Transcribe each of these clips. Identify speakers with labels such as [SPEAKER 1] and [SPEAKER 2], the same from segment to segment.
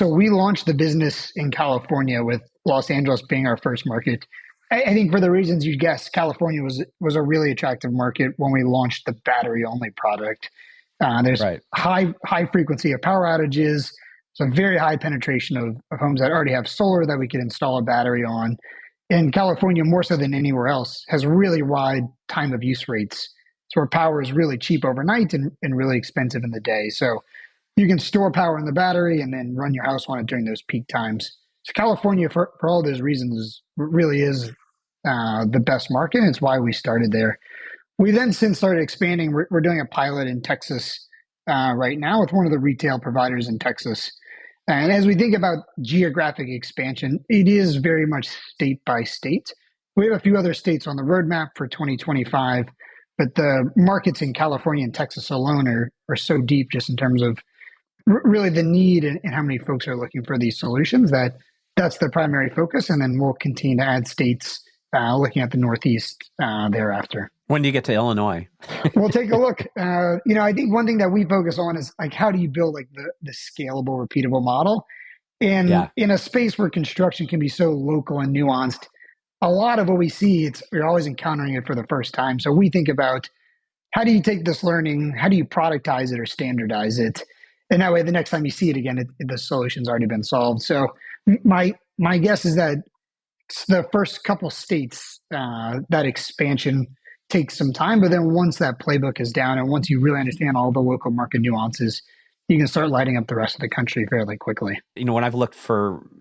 [SPEAKER 1] So we launched the business in California with Los Angeles being our first market. I think for the reasons you guessed, California was a really attractive market when we launched the battery only product. There's
[SPEAKER 2] Right.
[SPEAKER 1] high frequency of power outages, so very high penetration of homes that already have solar that we could install a battery on. And California, more so than anywhere else, has really wide time of use rates. So where power is really cheap overnight and really expensive in the day. So you can store power in the battery and then run your house on it during those peak times. So California, for all those reasons, really is the best market. And it's why we started there. We then since started expanding. We're doing a pilot in Texas right now with one of the retail providers in Texas. And as we think about geographic expansion, it is very much state by state. We have a few other states on the roadmap for 2025, but the markets in California and Texas alone are so deep just in terms of really the need and how many folks are looking for these solutions that's the primary focus. And then we'll continue to add states looking at the Northeast thereafter.
[SPEAKER 2] When do you get to Illinois?
[SPEAKER 1] We'll take a look. I think one thing that we focus on is like, how do you build like the scalable, repeatable model? And
[SPEAKER 2] Yeah.
[SPEAKER 1] in a space where construction can be so local and nuanced, a lot of what we see, we're always encountering it for the first time. So we think about how do you take this learning, how do you productize it or standardize it? And that way, the next time you see it again, the solution's already been solved. So my guess is that the first couple states, that expansion takes some time, but then once that playbook is down and once you really understand all the local market nuances, you can start lighting up the rest of the country fairly quickly.
[SPEAKER 2] When I've looked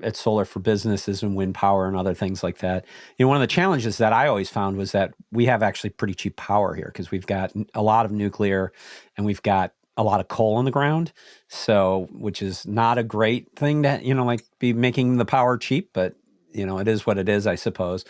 [SPEAKER 2] at solar for businesses and wind power and other things like that, one of the challenges that I always found was that we have actually pretty cheap power here because we've got a lot of nuclear and we've got a lot of coal in the ground. So, which is not a great thing to, like be making the power cheap, but it is what it is, I suppose.